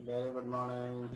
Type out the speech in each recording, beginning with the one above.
Very good morning.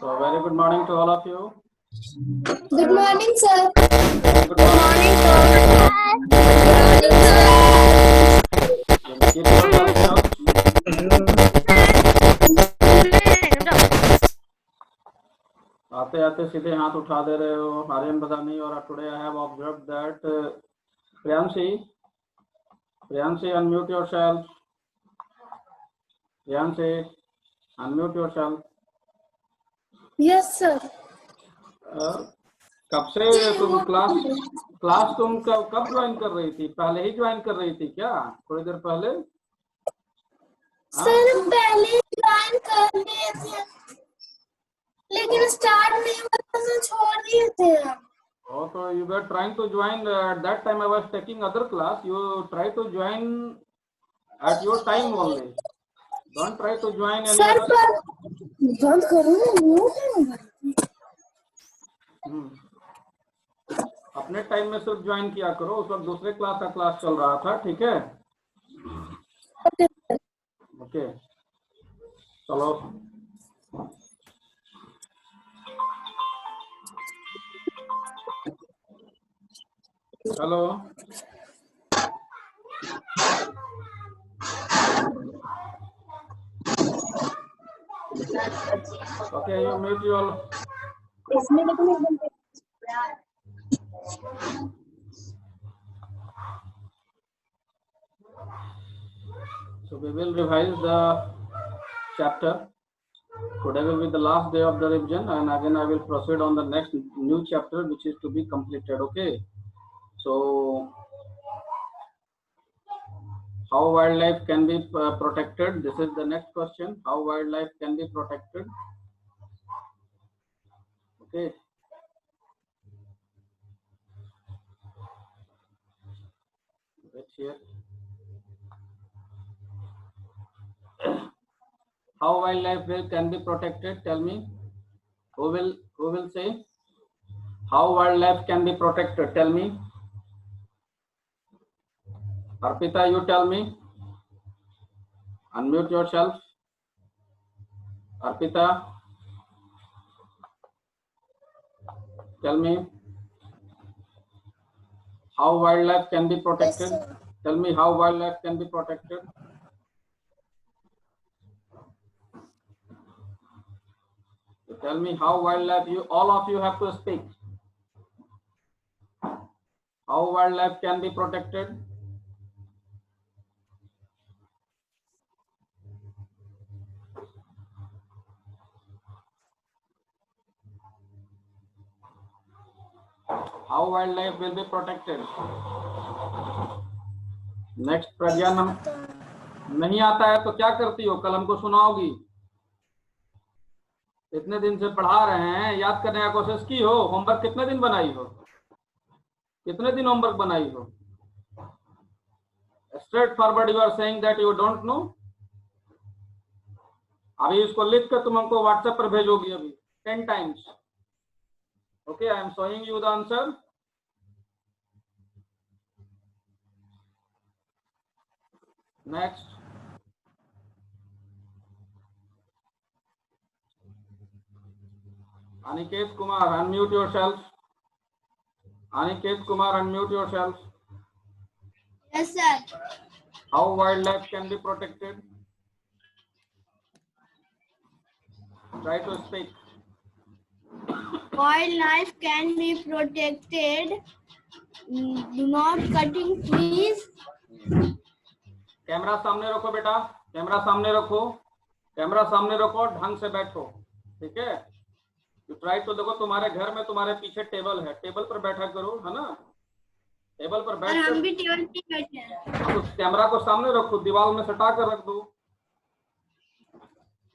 So very good morning to all of you. Good morning, sir. Good morning. Keep yourself आते आते सीधे हाथ उठा दे रहे हो आर्यन बदानी और today I have observed that Priyanshi unmute yourself. Priyanshi unmute yourself. Yes, sir. कब से तुम क्लास तुम कब ज्वाइन कर रही थी? पहले ही ज्वाइन कर रही थी क्या? थोड़ी देर पहले? सर पहले ज्वाइन कर लिए थे लेकिन स्टार्ट नहीं हुआ तो छोड़ दिए थे। Oh, so you were trying to join at that time. I was taking other class. You try to join at your time only. Don't try to join any sir other. पर बंद करो ना, अपने टाइम में सिर्फ join किया करो। उस वक्त दूसरे क्लास का क्लास चल रहा था, ठीक है? ओके, चलो। Hello. Okay, you mute you all. So we will revise the chapter. Today will be the last day of the revision, and again I will proceed on the next new chapter which is to be completed. Okay, so how wildlife can be protected? This is the next question. How wildlife can be protected? Okay. Wait here. How wildlife can be protected? Tell me. Who will say? How wildlife can be protected? Tell me. Arpita, you tell me. Unmute yourself. Arpita, tell me. How wildlife can be protected? Yes, tell me how wildlife can be protected. So tell me how wildlife, all of you have to speak. How wildlife can be protected? How wildlife will be protected? Next Pragya ma'am, नहीं आता है तो क्या करती हो, कल हमको सुनाओगी। इतने दिन से पढ़ा रहे हैं, याद करने का कोशिश की हो। होमवर्क कितने दिन बनाई हो, कितने दिन होमवर्क बनाई हो। Straight forward you are saying that you don't know. अभी इसको लिख कर तुम हमको व्हाट्सएप पर भेजोगी अभी 10 times. Okay, I am showing you the answer. Next, Aniket Kumar, unmute yourself. Aniket Kumar, unmute yourself. Yes, sir. How wildlife can be protected? Try to speak. Wildlife can be protected. Do not cutting trees. Camera सामने रखो बेटा, camera सामने रखो, camera सामने रखो, ढंग से बैठो, ठीक है। तो ट्राई तो देखो, तुम्हारे घर में तुम्हारे पीछे टेबल है, टेबल पर बैठा करो, है ना। टेबल पर बैठ हम कर भी टेबल पे बैठे हैं। उस कैमरा को सामने रखो, दीवार में सटा कर रख दो,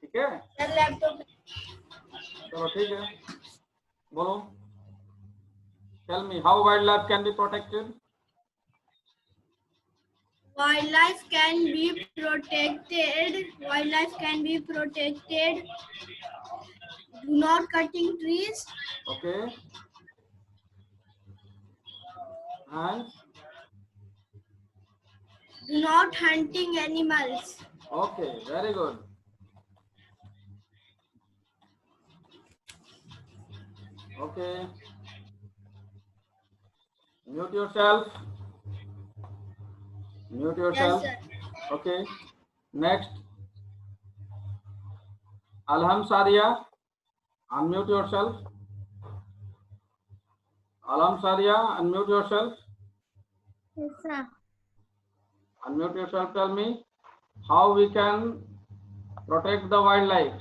ठीक है। लैपटॉप। चलो ठीक है, बोलो। Tell me, how wildlife can be protected? Wildlife can be protected. Wildlife can be protected. Do not cutting trees. Okay. And Do not hunting animals. okay, very good. Okay. Mute yourself. Mute yourself. Yes, sir. Okay. Next. Alham Sadia. Unmute yourself. Alham Sadia, unmute yourself. Yes, sir. Unmute yourself. Tell me how we can protect the wildlife.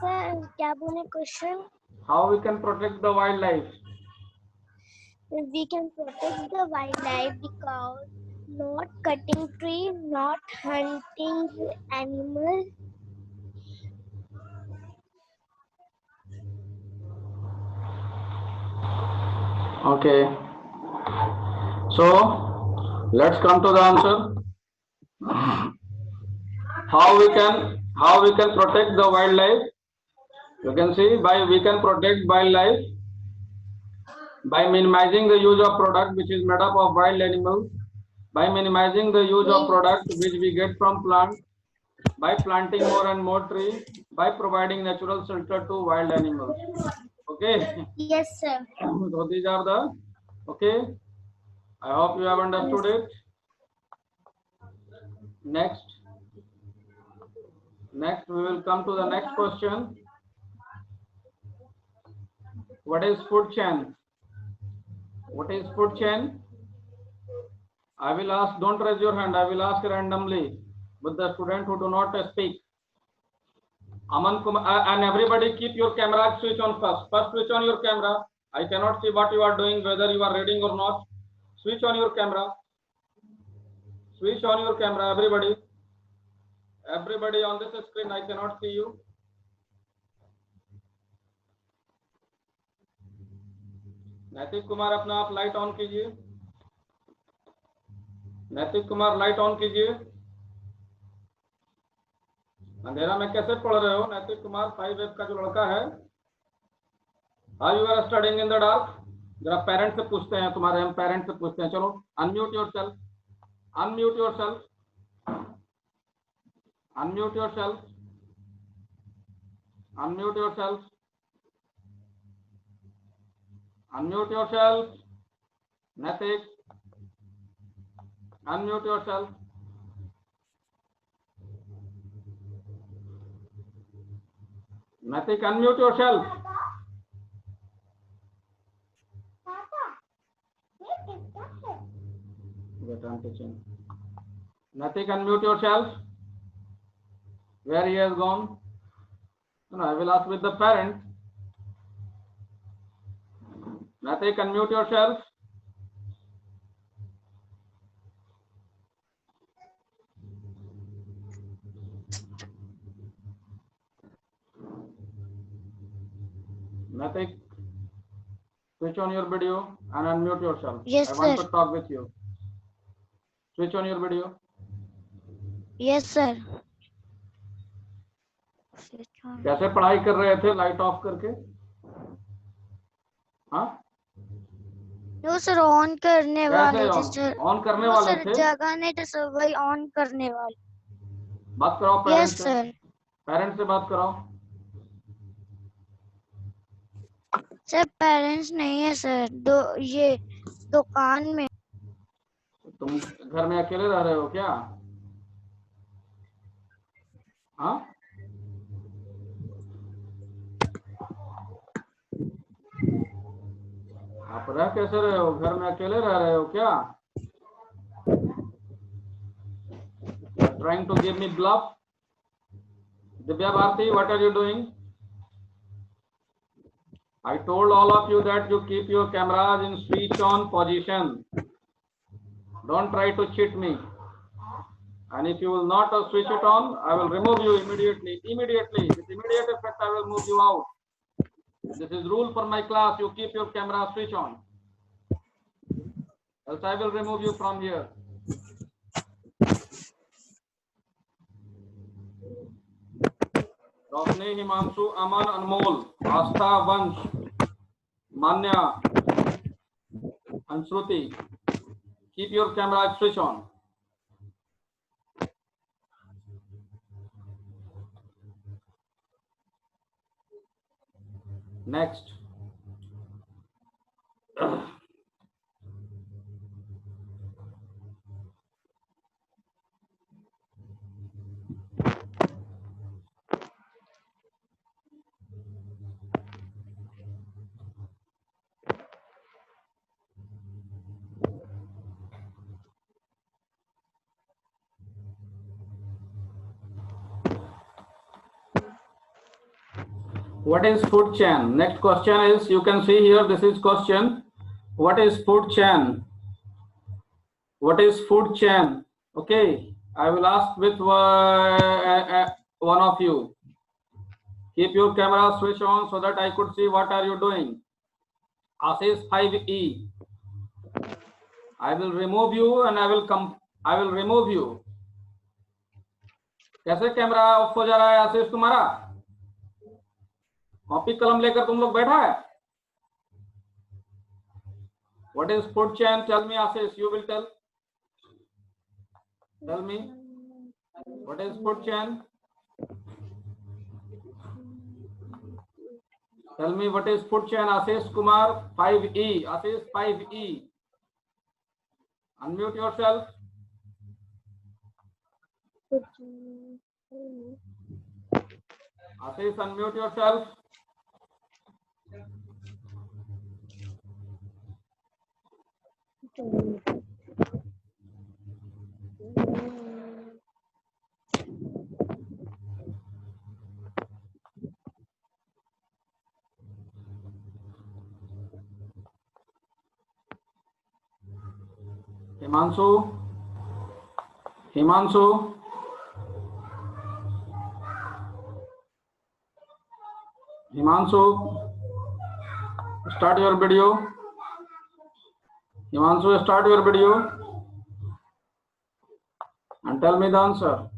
Sir क्या बोले question? How we can protect the wildlife? We can protect the wildlife because not cutting tree, not hunting animal. Okay. So let's come to the answer. How we can protect the wildlife? You can see we can protect wildlife by minimizing the use of product which is made up of wild animals, by minimizing the use of product which we get from plant, by planting more and more trees, by providing natural shelter to wild animals. Okay. Yes, sir. So these are the, okay. I hope you have understood it. Next we will come to the next question. What is food chain? What is food chain? I will ask, don't raise your hand, I will ask randomly with the student who do not speak. Aman Kumar, and everybody keep your camera switch on first. First switch on your camera. I cannot see what you are doing, whether you are reading or not. Switch on your camera. Switch on your camera, everybody. Everybody on this screen, I cannot see you. नैतिक कुमार अपना आप light on कीजिए। नैतिक Kumar light on कीजिए। अंधेरा में कैसे पढ़ रहे हो नैतिक कुमार? 5F का जो लड़का है, how you are studying in the dark? जरा पेरेंट्स से पूछते हैं, तुम्हारे हम पेरेंट्स से पूछते हैं। चलो unmute yourself, unmute yourself, unmute yourself, unmute yourself, unmute yourself. Natik, unmute yourself. Natik, unmute yourself. Get on teaching. Natik, unmute yourself. Where he has gone? No, I will ask with the parent. Natik, unmute yourself. Natik, switch on your video and unmute yourself. Yes, I want sir. to talk with you. Switch on your video. Yes, sir. कैसे पढ़ाई कर रहे थे light of करके? हाँ, no sir, on करने वाले थे कैसे सर। ऑन करने नो वाले सर, थे? जगह नहीं थे सर, वही ऑन करने वाले। बात कराओ पेरेंट्स यस से। सर। पेरेंट्स से बात कराओ। सर पेरेंट्स नहीं है सर, ये दुकान में। तुम घर में अकेले रह रहे हो क्या? हाँ, आप रह कैसे रहे हो? घर में अकेले रह रहे हो क्या? Trying to give me bluff? Divya Bharti, what are you doing? I told all of you that you keep your cameras in switch on position. Don't try to cheat me. And if you will not switch it on, I will remove you immediately. Immediately, with immediate effect, I will move you out. This is rule for my class. You keep your camera switch on. Else I will remove you from here. रोशनी, हिमांशु, अमन, अनमोल, आस्था, वंश, मान्या, अंश्रुति, keep your camera switch on. Next. What is food chain? Next question is, you can see here, this is question. What is food chain? What is food chain? Okay, I will ask with one of you. Keep your camera switch on so that I could see what are you doing. Ashish 5E. I will remove you and I will remove you. कैसे camera off हो जा रहा है आशीष तुम्हारा? Copy कलम लेकर तुम लोग बैठा है? What is food chain? Tell me, Ashish. You will tell. Tell me. What is food chain? Tell me what is food chain. Ashish Kumar 5E. Ashish 5E. Unmute yourself. Ashish, unmute yourself. Himanshu. Himanshu. Himanshu. Start your video. Himanshu, start your video and tell me the answer.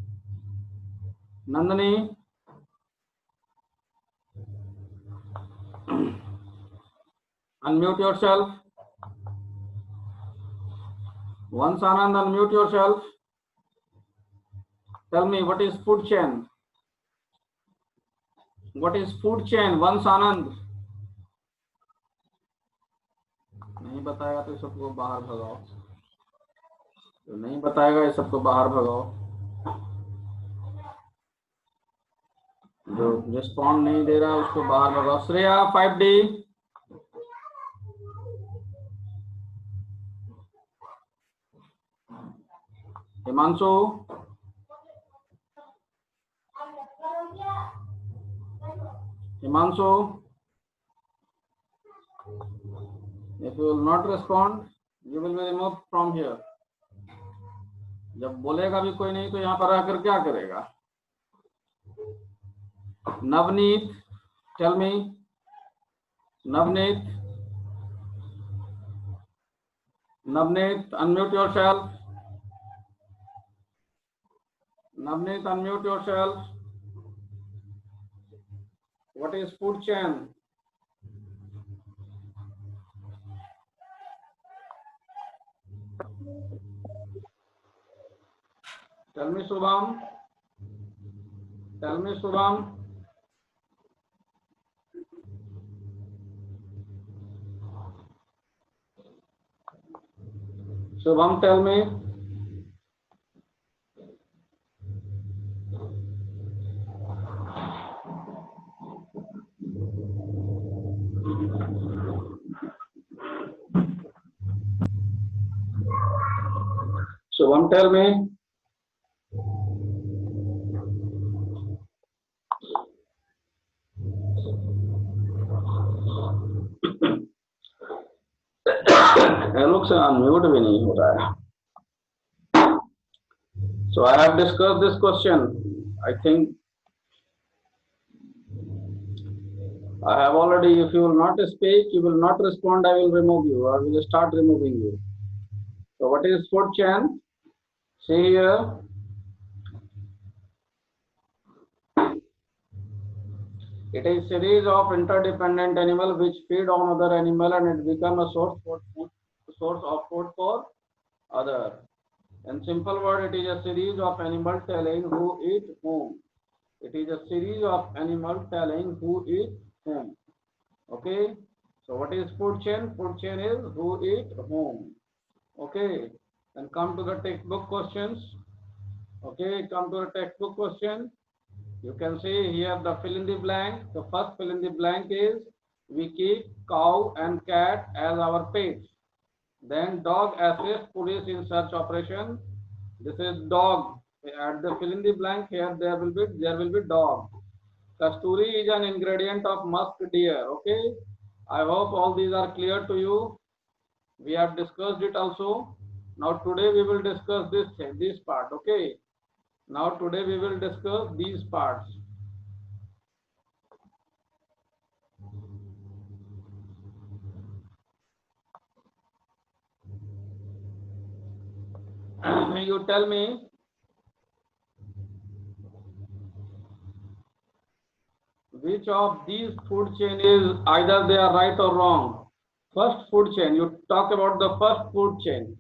Nandini. Unmute yourself. Once Anand, unmute yourself. Tell me what is food chain. What is food chain? Once Anand. नहीं बताएगा तो सबको बाहर भगाओ. तो नहीं बताएगा ये सबको बाहर भगाओ. जो रिस्पॉन्ड नहीं दे रहा उसको बाहर भगाओ. Shreya 5D. Himanshu, Himanshu, if you will not respond, you will be removed from here. जब बोलेगा भी कोई नहीं तो यहाँ पर आकर क्या करेगा? Navneet, tell me. Navneet, unmute yourself. Navneet, unmute yourself. What is food chain? Tell me, Shubham. Tell me, Shubham. Shubham, tell me. Shubham, tell me. लोग से अनम्यूट भी नहीं हो रहा है. So I have discussed this question. I think I have already. If you will not speak, you will not respond, I will remove you, or will start removing you. So what is food chain? See here. It is series of interdependent animals which feed on other animal and it become a source of food for other. In simple word, it is a series of animals telling who eat whom. It is a series of animals telling who eat whom. Okay. So what is food chain? Food chain is who eat whom. Okay. Then come to the textbook questions. Okay. Come to the textbook question. You can see here the fill in the blank. The first fill in the blank is we keep cow and cat as our pets. Then dog assists police in search operation. This is dog. At the fill in the blank here there will be dog. Kasturi is an ingredient of musk deer. Okay. I hope all these are clear to you. We have discussed it also. Now today we will discuss this part. Okay. Now today we will discuss these parts. You tell me. Which of these food chain is either they are right or wrong? First food chain. You talk about the first food chain.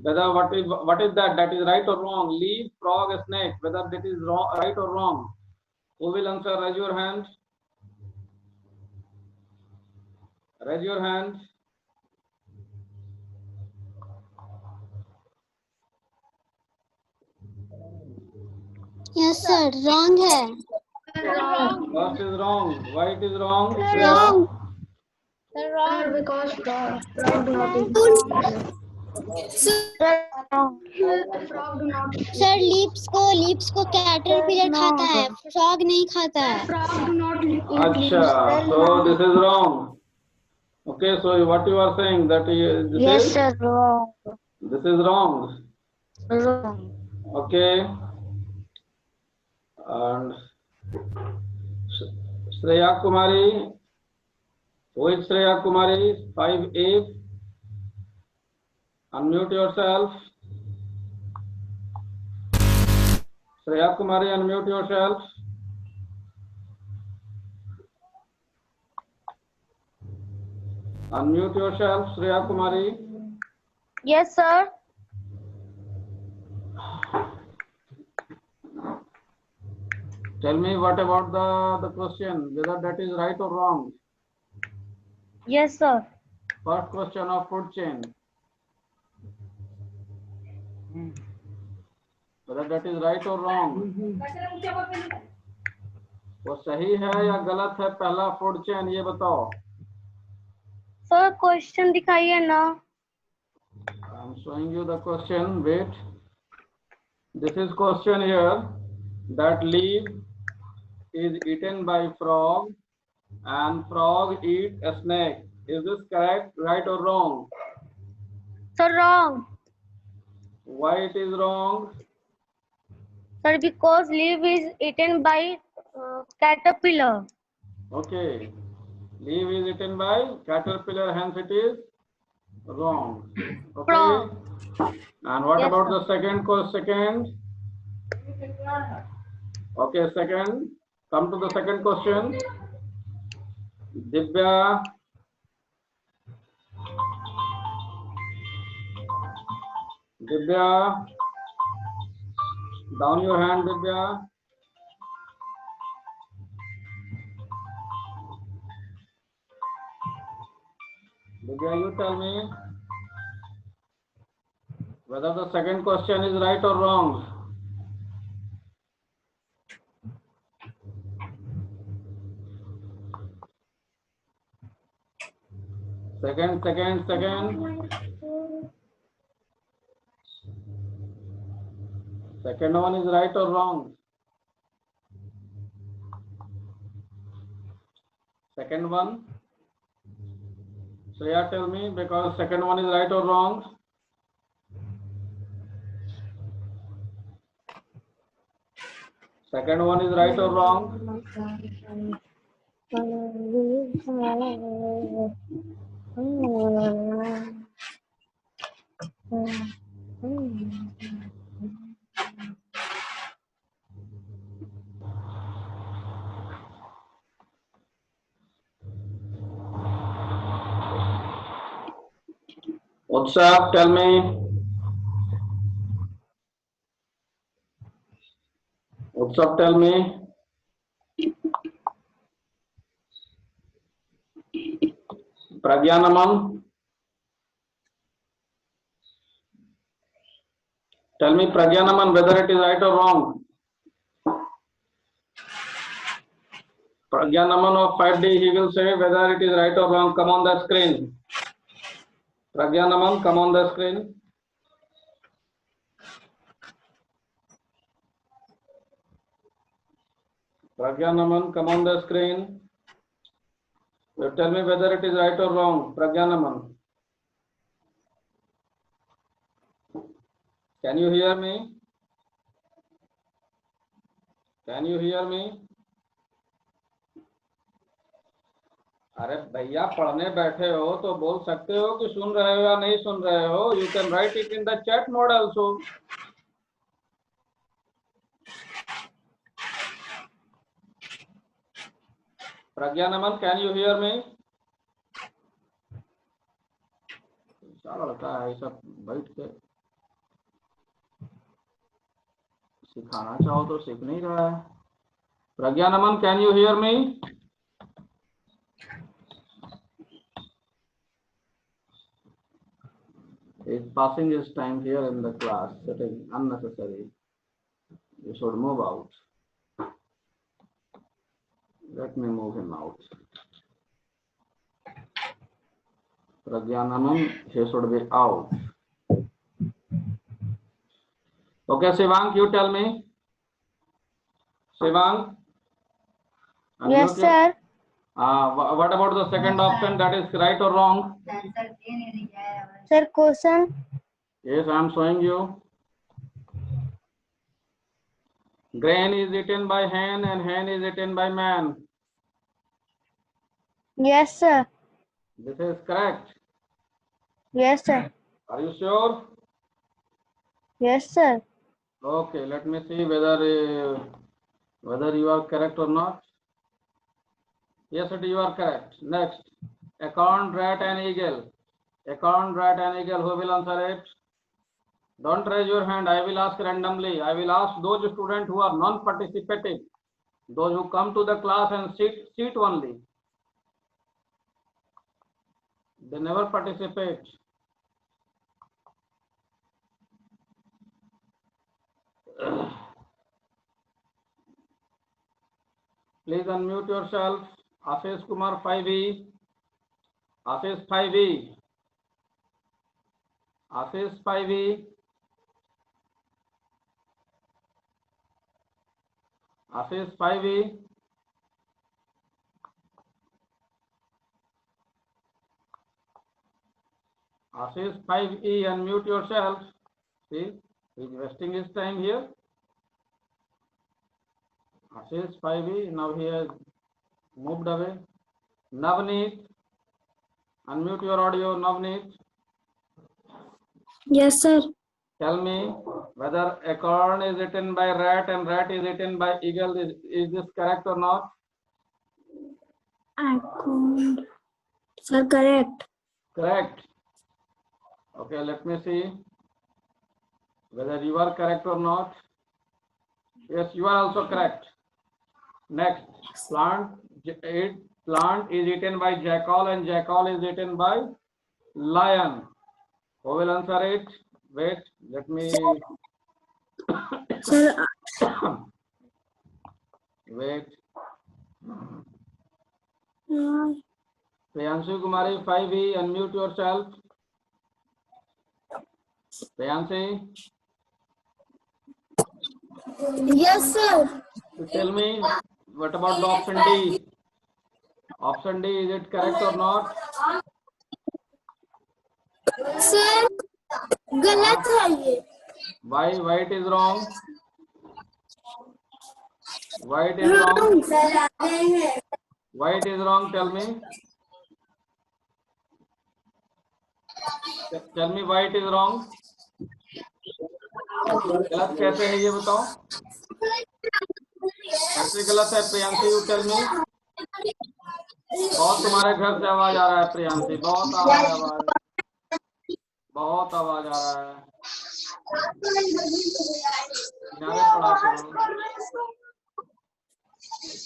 Whether what is that? That is right or wrong? Leaf, frog, snake. Whether that is wrong, right or wrong? Who will answer? Raise your hand. Raise your hand. Yes sir, wrong है. First is wrong. Why it is wrong? Wrong. Sir, because frog do not eat sir leaps को caterpillar खाता है, frog नहीं खाता है. Acha, so this is wrong. Okay, so what you are saying that this Yes, is sir, wrong. this is wrong. Wrong. Okay. And Shreya Kumari. Who is Shreya Kumari? 5A. Unmute yourself. Shreya Kumari, unmute yourself. Unmute yourself, Shreya Kumari. Yes, sir. Tell me what about the question, whether that is right or wrong. Yes, sir. First question of food chain. Whether that is right or wrong. वो सही है या गलत है पहला food chain ये बताओ. Sir question दिखाइए ना. I am showing you the question. Wait. This is question here that leaf is eaten by frog and frog eat a snake. Is this correct, right or wrong? Sir, wrong. Why it is wrong? Sir, because leaf is eaten by caterpillar. Okay. Leaf is eaten by caterpillar, hence it is wrong. Okay. Wrong. And what Yes, about sir. the second question? Okay, second. Come to the second question. Divya. Divya. Down your hand, Divya. Divya, you tell me whether the second question is right or wrong. Second. Second one is right or wrong? Second one. Shreya, tell me, because second one is right or wrong? Second one is right or wrong? Utsav, tell me. Utsav, tell me. Pragyanamam. Tell me, Pragyanamam, whether it is right or wrong. Pragyanamam of 5D, he will say whether it is right or wrong. Come on the screen. Pragyanamam, come on the screen. Pragyanamam, come on the screen. You tell me whether it is right or wrong. Pragyanamam. Can you hear me? Can you hear me? अरे भैया पढ़ने बैठे हो तो बोल सकते हो कि सुन रहे हो या नहीं सुन रहे हो. You can write it in the chat mode also. Pragyanamam, can you hear me? क्या लड़का है सब बैठ के सिखाना चाहो तो सीख नहीं रहा है. Pragyanamam, can you hear me? Is passing his time here in the class. That is unnecessary. You should move out. Let me move him out. Pragyanamam, he should be out. Okay, Shivang, you tell me. Shivang? Yes, sir. What about the second option, that is right or wrong? Sir, question. Yes, I am showing you. Grain is eaten by hen and hen is eaten by man. Yes, sir. This is correct. Yes, sir. Are you sure? Yes, sir. Okay, let me see whether you are correct or not. Yes, you are correct. Next, acorn, rat, and eagle. Acorn, rat, and eagle. Who will answer it? Don't raise your hand. I will ask randomly. I will ask those students who are non-participating, those who come to the class and sit only. They never participate. Please unmute yourself. Ashish Kumar 5E. Ashish 5E. Ashish 5E. Ashish 5E. Ashish 5E, unmute yourself. See, he's wasting his time here. Ashish 5E, now he has moved away. Navneet, unmute your audio, Navneet. Yes, sir. Tell me whether acorn is eaten by rat and rat is eaten by eagle. Is this correct or not? Acorn. Sir, correct. Correct. Okay, let me see whether you are correct or not. Yes, you are also correct. Next, plant is eaten by jackal and jackal is eaten by lion. Who will answer it? Wait, let me Sir, wait. Priyanshu Kumari 5E, unmute yourself. Priyanshi, yes, sir. so tell me, what about the option D? Option D, is it correct or not? Sir, गलत है ये. Why it is wrong? Why it is wrong? Why it is wrong? Tell me. Tell me why it is wrong. गलत कैसे है ये बताओ. कैसे गलत है प्रियांशी? यू टेल मी. बहुत तुम्हारे घर से आवाज आ रहा है प्रियांशी. बहुत आवाज आ रहा है. किनारे पड़ा करो.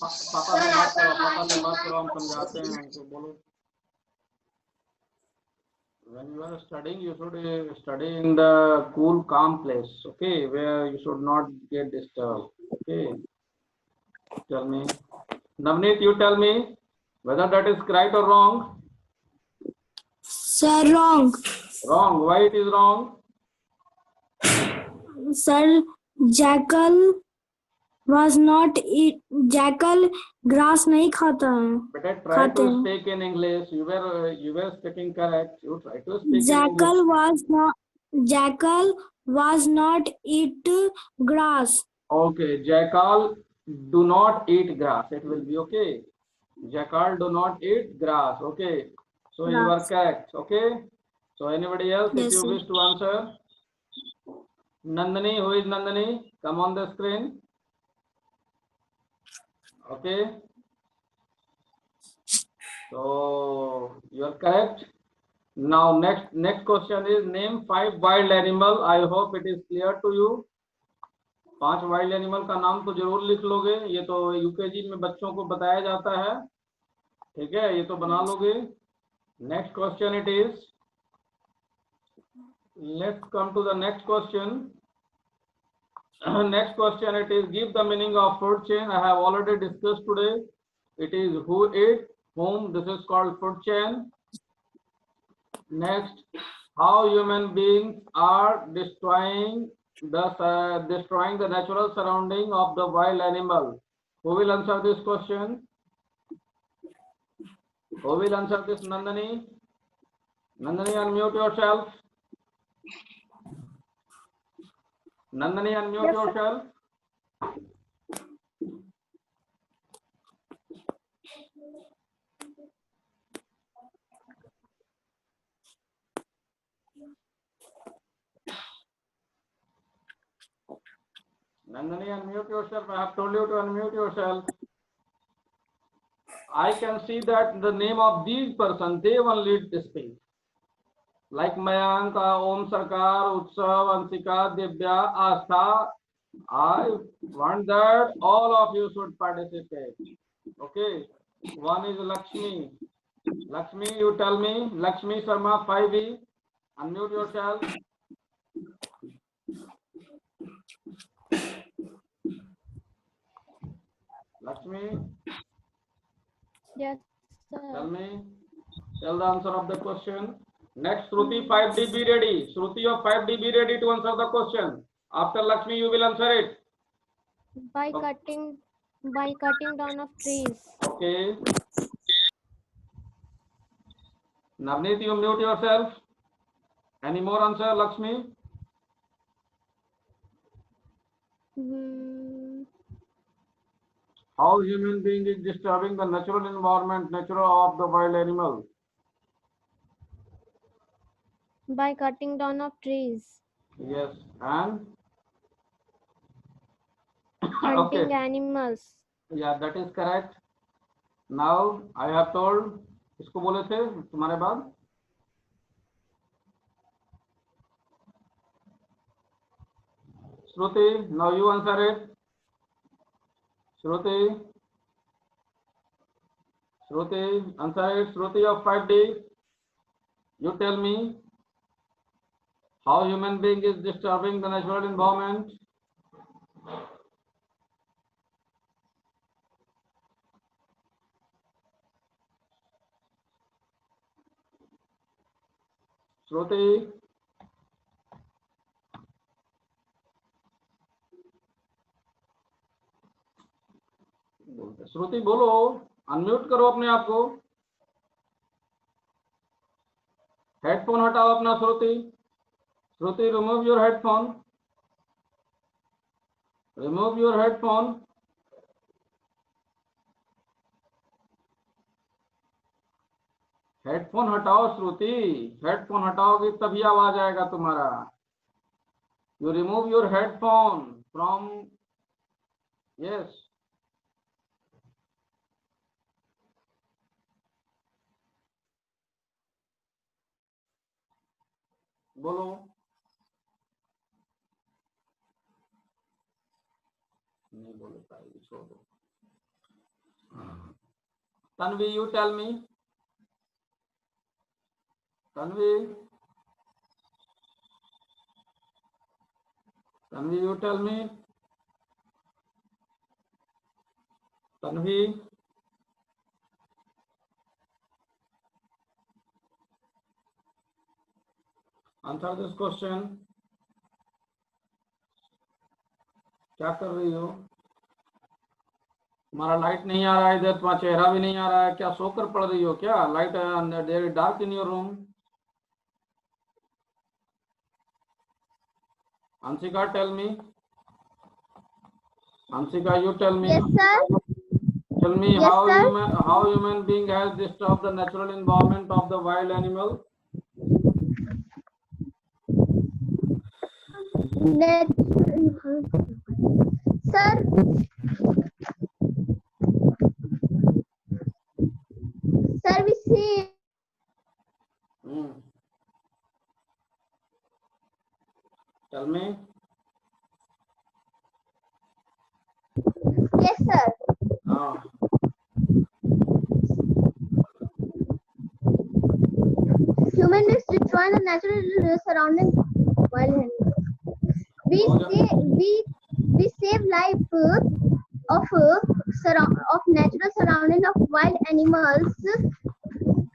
पापा से बात करो. हम समझाते हैं उनको. बोलो. When you are studying, you should study in the cool, calm place, okay, where you should not get disturbed. Okay, tell me, Navneet, you tell me whether that is right or wrong. Sir, wrong. Wrong. Why it is wrong? Sir, jackal was not eat. Jackal grass नहीं खाता है. But I try to speak in English. You were speaking correct. You try to speak in English. Jackal was not eat grass. Okay, jackal do not eat grass. It will be okay. Jackal do not eat grass. Okay. So you are correct. Okay. So anybody else, Yes, if you sir. wish to answer? Nandini, who is Nandini? Come on the screen. Okay. So you are correct. Now next question is name 5 wild animal. I hope it is clear to you. 5 wild animal का नाम तो जरूर लिख लोगे. ये तो UKG में बच्चों को बताया जाता है. ठीक है, ये तो बना लोगे. Next question it is. Let's come to the next question. Next question it is give the meaning of food chain. I have already discussed today. It is who ate whom. This is called food chain. Next, how human beings are destroying the natural surrounding of the wild animal. Who will answer this question? Who will answer this? Nandini, unmute yourself. Nandini, unmute yourself. Nandini, unmute yourself. I have told you to unmute yourself. I can see that the name of these persons, they only speak. Like Mayank, Om Sarkar, Utsav, Ansika, Divya, Astha. I want that all of you should participate. Okay. One is Lakshmi. Lakshmi, you tell me. Lakshmi Sharma 5E. Unmute yourself. Lakshmi. Yes, sir. Tell me. Tell the answer of the question. Next, Shruti 5D, be ready. Shruti of 5D, be ready to answer the question. After Lakshmi, you will answer it. By cutting By cutting down of trees. Okay. Navneet, you mute yourself. Any more answer, Lakshmi? How human being is disturbing the natural environment, nature of the wild animal? By cutting down of trees. Yes, and Hunting okay, animals. yeah, that is correct. Now I have told, इसको बोले थे तुम्हारे बाद Shruti, now you answer it. Shruti, answer it. Shruti of 5D, you tell me how human being is disturbing the natural environment. Shruti, श्रुति बोलो, unmute करो अपने आप को, हेडफोन हटाओ अपना। Shruti, Shruti remove your headphone, remove your headphone. Headphone हटाओ Shruti, headphone हटाओगे तभी आवाज आएगा तुम्हारा। You remove your headphone from, yes. बोलो, नहीं बोले पाएगी, छोड़ दो। Tanvi, you tell me, Tanvi, Tanvi you tell me, Tanvi, answer this question. क्या कर रही हो? तुम्हारा लाइट नहीं आ रहा है इधर, तुम्हारा चेहरा भी नहीं आ रहा है, क्या सोकर पड़ रही हो क्या? Light dark in your room. Anshika, tell me, Anshika you tell me. Yes, sir. Tell me Yes, sir. how human being has disturbed the natural environment of the wild animal. Sir, we see. Tell me. Yes, sir. Human beings destroy the natural surrounding wild animals. We save life of natural surrounding of wild animals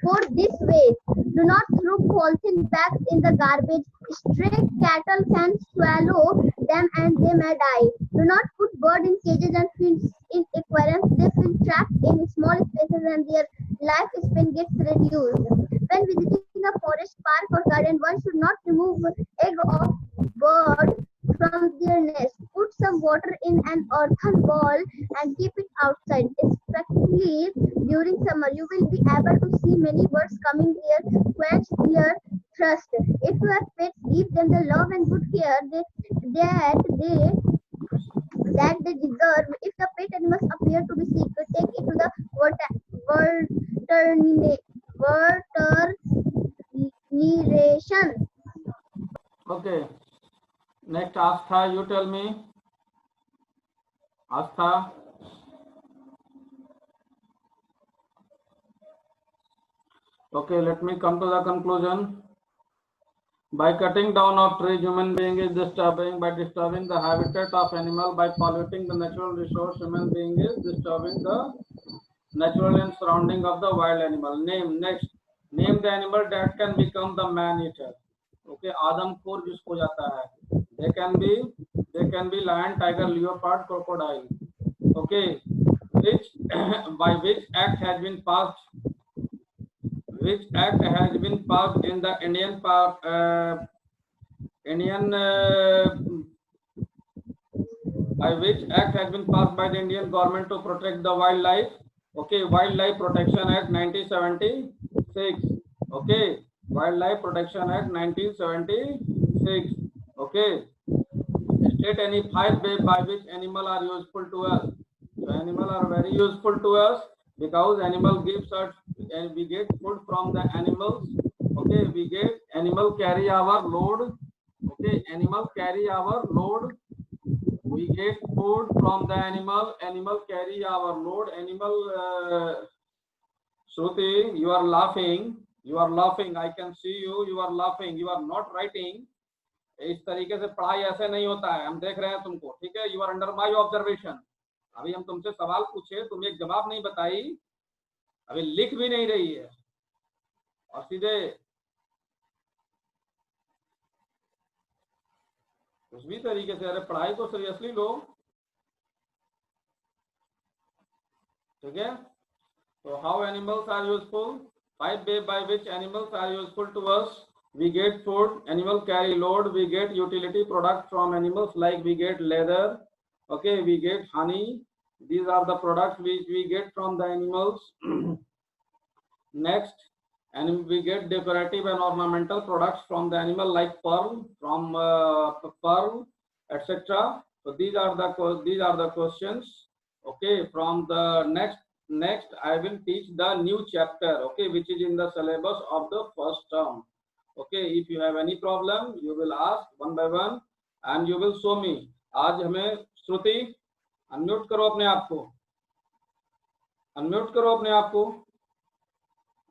for this way. Do not throw polythene bags in the garbage. Stray cattle can swallow them and they may die. Do not put birds in cages and fish in aquariums. They feel trapped in small spaces and their lifespan gets reduced. When visiting a forest, park or garden, one should not remove egg of bird from their nest. Put some water in an earthen bowl and keep it outside, especially during summer. You will be able to see many birds coming here, quench their thirst. If you have pets, give them the love and good care that they deserve. If the pet animals appear to be sick, take it to the veterinarian. Okay. Next, Astha, you tell me. Astha. Okay, let me come to the conclusion. By cutting down of trees, human being is disturbing the habitat of animal. By polluting the natural resource, human being is disturbing the natural and surrounding of the wild animal. Name the animal that can become the man eater. Okay, आदमखोर जिसको जाता है. They can be lion, tiger, leopard, crocodile. Okay, which by which act has been passed, which act has been passed in the Indian by which act has been passed by the Indian government to protect the wildlife. Okay, Wildlife Protection Act 1976. Okay, Wildlife Protection Act 1976. Okay, state any 5 ways by which animal are useful to us. So animal are very useful to us because animal gives us, and we get food from the animals. Okay, we get animal carry our load. Okay, animal carry our load. We get food from the animal. Animal carry our load. Animal. Shruti, you are laughing. You are laughing. I can see you. You are laughing. You are not writing. इस तरीके से पढ़ाई ऐसे नहीं होता है, हम देख रहे हैं तुमको, ठीक है। You are under my observation. अभी हम तुमसे सवाल पूछे, तुम एक जवाब नहीं बताई, अभी लिख भी नहीं रही है, और सीधे उस भी तरीके से, अरे पढ़ाई को सीरियसली लो, ठीक है। तो how animals are useful, 5 ways by which animals are useful to us. We get food, animal carry load, we get utility products from animals, like we get leather, okay, we get honey. These are the products which we get from the animals. Next, and we get decorative and ornamental products from the animal, like pearl, from pearl, etc. So these are the questions. Okay, from the next I will teach the new chapter, okay, which is in the syllabus of the first term. Okay, if you have any problem, you will ask one by one and you will show me. आज हमें श्रुति unmute करो अपने आप को, unmute करो अपने आप को,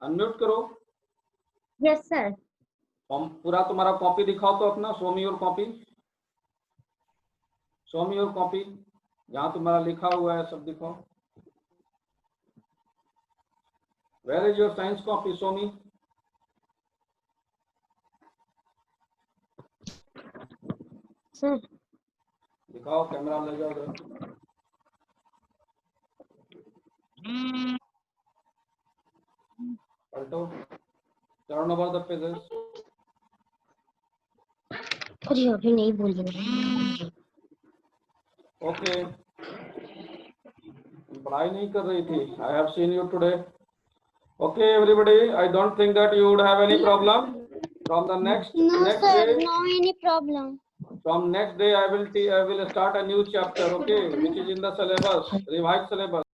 अनम्यूट करो। Yes, sir. पूरा तुम्हारा कॉपी दिखाओ तो अपना, show me your copy, show me your copy, जहाँ तुम्हारा लिखा हुआ है सब दिखाओ। Where is your science copy? Show me. Sir. दिखाओ, कैमरा ले जाओ उधर। पलटो, turn over the pages. अरे अभी नहीं बोल रही। Okay. पढ़ाई नहीं कर रही थी। I have seen you today. Okay, everybody. I don't think that you would have any problem. From the next day, no any problem. from next day I will start a new chapter, okay, which is in the syllabus, revised syllabus.